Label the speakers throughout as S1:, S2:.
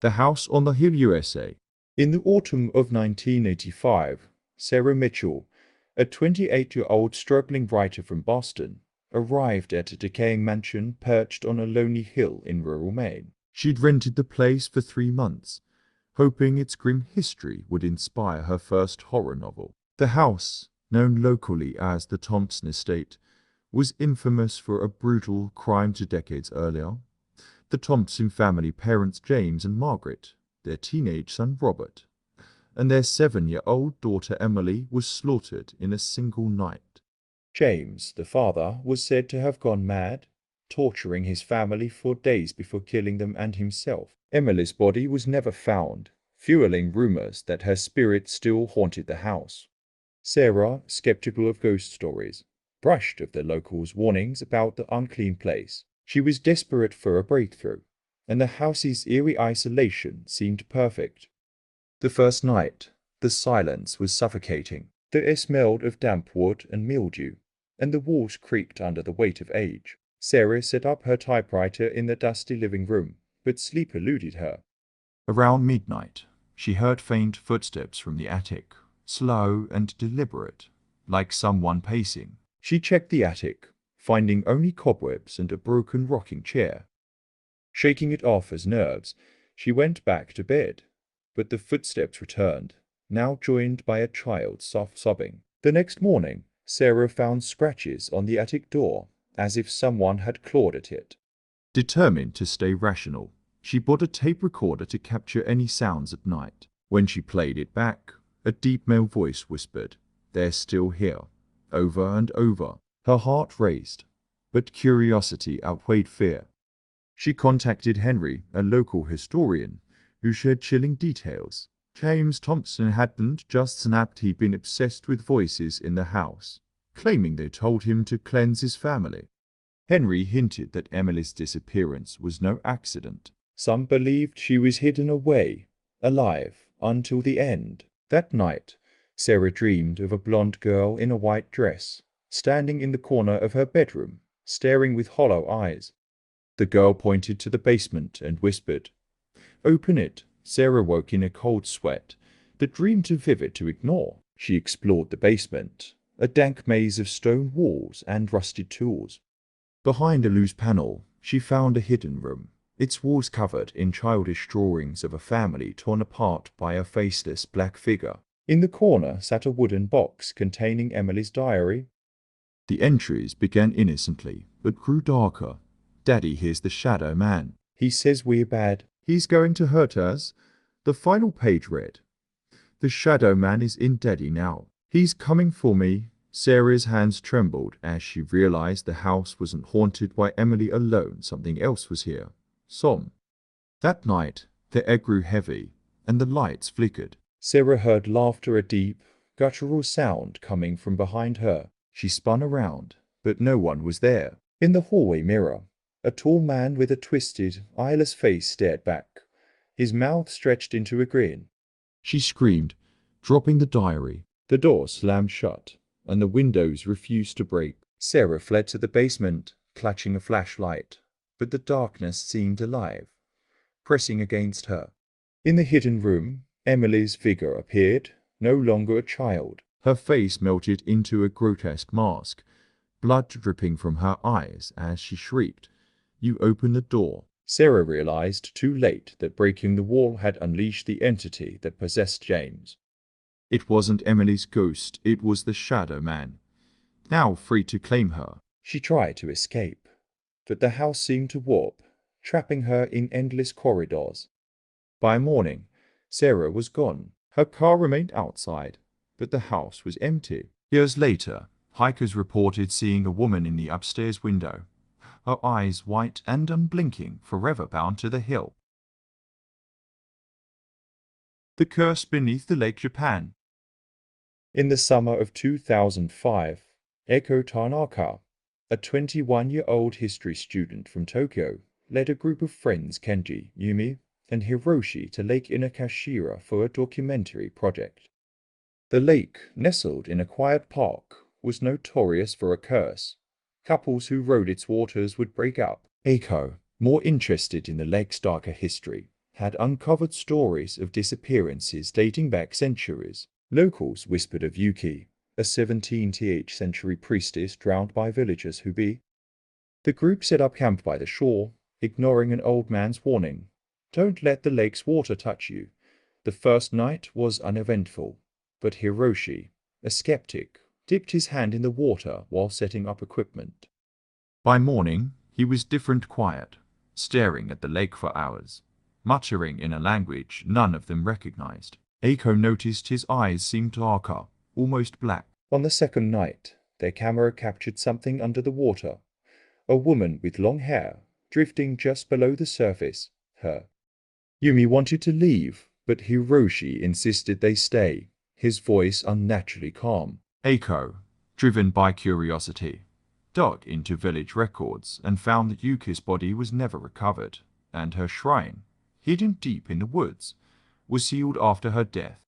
S1: The House on the Hill, USA. In the autumn of 1985, Sarah Mitchell, a 28-year-old struggling writer from Boston, arrived at a decaying mansion perched on a lonely hill in rural Maine. She'd rented the place for 3 months, hoping its grim history would inspire her first horror novel. The house, known locally as the Thompson Estate, was infamous for a brutal crime 2 decades earlier. The Thompson family, parents James and Margaret, their teenage son Robert, and their 7-year-old daughter Emily, was slaughtered in a single night. James, the father, was said to have gone mad, torturing his family for days before killing them and himself. Emily's body was never found, fueling rumors that her spirit still haunted the house. Sarah, skeptical of ghost stories, brushed off the locals' warnings about the unclean place. She was desperate for a breakthrough, and the house's eerie isolation seemed perfect. The first night, the silence was suffocating. The air smelled of damp wood and mildew, and the walls creaked under the weight of age. Sarah set up her typewriter in the dusty living room, but sleep eluded her. Around midnight, she heard faint footsteps from the attic, slow and deliberate, like someone pacing. She checked the attic, finding only cobwebs and a broken rocking chair. Shaking it off as nerves, she went back to bed, but the footsteps returned, now joined by a child's soft sobbing. The next morning, Sarah found scratches on the attic door, as if someone had clawed at it. Determined to stay rational, she bought a tape recorder to capture any sounds at night. When she played it back, a deep male voice whispered, "They're still here," over and over. Her heart raced, but curiosity outweighed fear. She contacted Henry, a local historian, who shared chilling details. James Thompson hadn't just snapped, he'd been obsessed with voices in the house, claiming they told him to cleanse his family. Henry hinted that Emily's disappearance was no accident. Some believed she was hidden away, alive, until the end. That night, Sarah dreamed of a blonde girl in a white dress, standing in the corner of her bedroom, staring with hollow eyes. The girl pointed to the basement and whispered, "Open it." Sarah woke in a cold sweat, the dream too vivid to ignore. She explored the basement, a dank maze of stone walls and rusted tools. Behind a loose panel, she found a hidden room, its walls covered in childish drawings of a family torn apart by a faceless black figure. In the corner sat a wooden box containing Emily's diary. The entries began innocently, but grew darker. "Daddy, here's the shadow man. He says we're bad. He's going to hurt us." The final page read, "The shadow man is in Daddy now. He's coming for me." Sarah's hands trembled as she realized the house wasn't haunted by Emily alone. Something else was here. Som. That night, the air grew heavy, and the lights flickered. Sarah heard laughter, a deep, guttural sound coming from behind her. She spun around, but no one was there. In the hallway mirror, a tall man with a twisted, eyeless face stared back, his mouth stretched into a grin. She screamed, dropping the diary. The door slammed shut, and the windows refused to break. Sarah fled to the basement, clutching a flashlight, but the darkness seemed alive, pressing against her. In the hidden room, Emily's figure appeared, no longer a child. Her face melted into a grotesque mask, blood dripping from her eyes as she shrieked, "You open the door." Sarah realized too late that breaking the wall had unleashed the entity that possessed James. It wasn't Emily's ghost, it was the Shadow Man, now free to claim her. She tried to escape, but the house seemed to warp, trapping her in endless corridors. By morning, Sarah was gone. Her car remained outside, but the house was empty. Years later, hikers reported seeing a woman in the upstairs window, her eyes white and unblinking, forever bound to the hill. The Curse Beneath the Lake, Japan. In the summer of 2005, Eko Tanaka, a 21-year-old history student from Tokyo, led a group of friends, Kenji, Yumi, and Hiroshi, to Lake Inakashira for a documentary project. The lake, nestled in a quiet park, was notorious for a curse. Couples who rode its waters would break up. Eiko, more interested in the lake's darker history, had uncovered stories of disappearances dating back centuries. Locals whispered of Yuki, a 17th century priestess drowned by villagers who be. The group set up camp by the shore, ignoring an old man's warning. Don't let the lake's water touch you. The first night was uneventful, but Hiroshi, a skeptic, dipped his hand in the water while setting up equipment. By morning, he was different quiet, staring at the lake for hours, muttering in a language none of them recognized. Eiko noticed his eyes seemed darker, almost black. On the second night, their camera captured something under the water. A woman with long hair, drifting just below the surface, her. Yumi wanted to leave, but Hiroshi insisted they stay, his voice unnaturally calm. Eiko, driven by curiosity, dug into village records and found that Yuki's body was never recovered, and her shrine, hidden deep in the woods, was sealed after her death.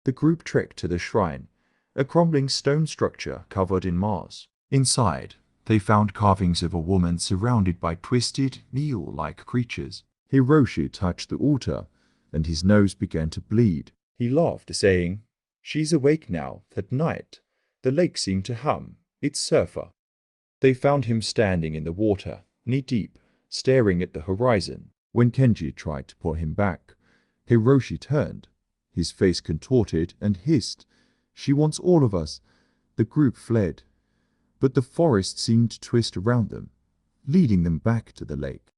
S1: The group trekked to the shrine, a crumbling stone structure covered in moss. Inside, they found carvings of a woman surrounded by twisted, eel-like creatures. Hiroshi touched the altar, and his nose began to bleed. He laughed, saying, "She's awake now." At night, the lake seemed to hum, its surfer. They found him standing in the water, knee-deep, staring at the horizon. When Kenji tried to pull him back, Hiroshi turned, his face contorted, and hissed, "She wants all of us." The group fled, but the forest seemed to twist around them, leading them back to the lake.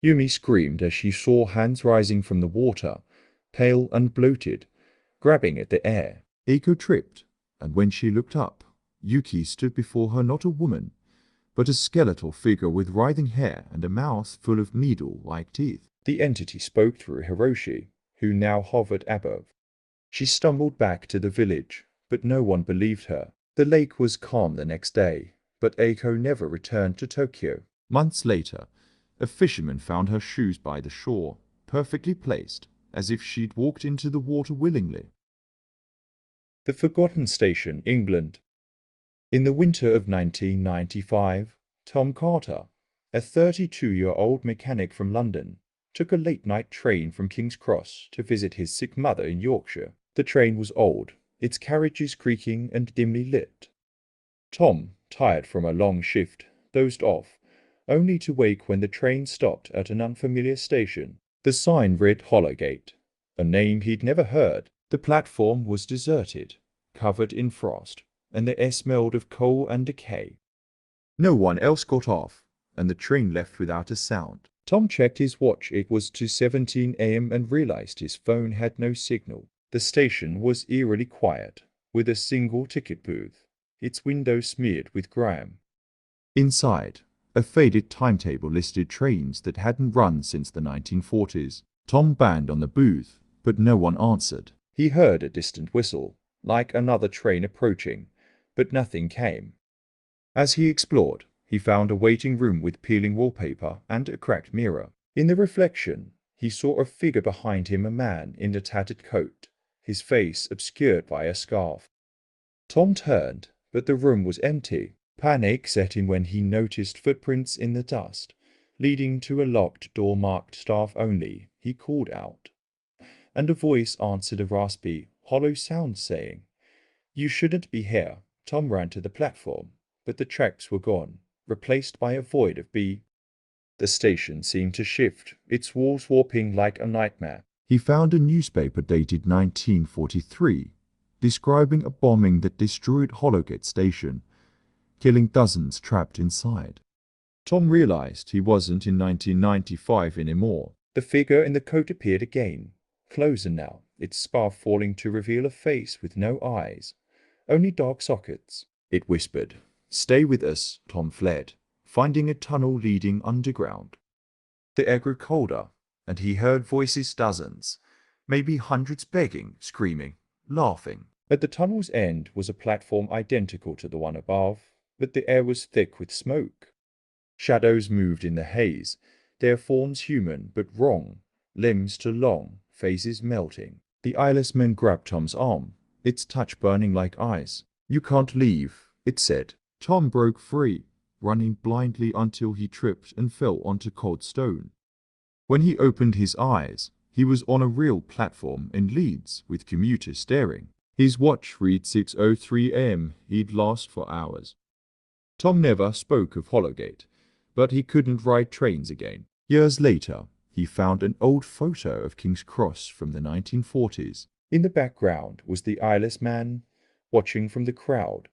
S1: Yumi screamed as she saw hands rising from the water, pale and bloated, grabbing at the air. Eiko tripped, and when she looked up, Yuki stood before her, not a woman, but a skeletal figure with writhing hair and a mouth full of needle-like teeth. The entity spoke through Hiroshi, who now hovered above. She stumbled back to the village, but no one believed her. The lake was calm the next day, but Eiko never returned to Tokyo. Months later, a fisherman found her shoes by the shore, perfectly placed, as if she'd walked into the water willingly. The Forgotten Station, England. In the winter of 1995, Tom Carter, a 32-year-old mechanic from London, took a late-night train from King's Cross to visit his sick mother in Yorkshire. The train was old, its carriages creaking and dimly lit. Tom, tired from a long shift, dozed off, only to wake when the train stopped at an unfamiliar station. The sign read Hollowgate, a name he'd never heard. The platform was deserted, covered in frost, and the air smelled of coal and decay. No one else got off, and the train left without a sound. Tom checked his watch. It was 2:17 a.m. and realized his phone had no signal. The station was eerily quiet, with a single ticket booth, its windows smeared with grime. Inside, a faded timetable listed trains that hadn't run since the 1940s. Tom banged on the booth, but no one answered. He heard a distant whistle, like another train approaching, but nothing came. As he explored, he found a waiting room with peeling wallpaper and a cracked mirror. In the reflection, he saw a figure behind him, a man in a tattered coat, his face obscured by a scarf. Tom turned, but the room was empty. Panic set in when he noticed footprints in the dust, leading to a locked door marked "Staff Only." He called out, and a voice answered, a raspy, hollow sound saying, "You shouldn't be here." Tom ran to the platform, but the tracks were gone, replaced by a void of B. The station seemed to shift, its walls warping like a nightmare. He found a newspaper dated 1943, describing a bombing that destroyed Hollowgate Station, killing dozens trapped inside. Tom realized he wasn't in 1995 anymore. The figure in the coat appeared again, closer now, its scarf falling to reveal a face with no eyes, only dark sockets. It whispered, "Stay with us." Tom fled, finding a tunnel leading underground. The air grew colder, and he heard voices, dozens, maybe hundreds, begging, screaming, laughing. At the tunnel's end was a platform identical to the one above, but the air was thick with smoke. Shadows moved in the haze, their forms human but wrong, limbs too long, faces melting. The eyeless man grabbed Tom's arm, its touch burning like ice. "You can't leave," it said. Tom broke free, running blindly until he tripped and fell onto cold stone. When he opened his eyes, He was on a real platform in Leeds with commuters staring. His watch read 6:03 a.m. He'd last for hours. Tom never spoke of Hollowgate, but he couldn't ride trains again. Years later, he found an old photo of King's Cross from the 1940s. In the background was the eyeless man watching from the crowd.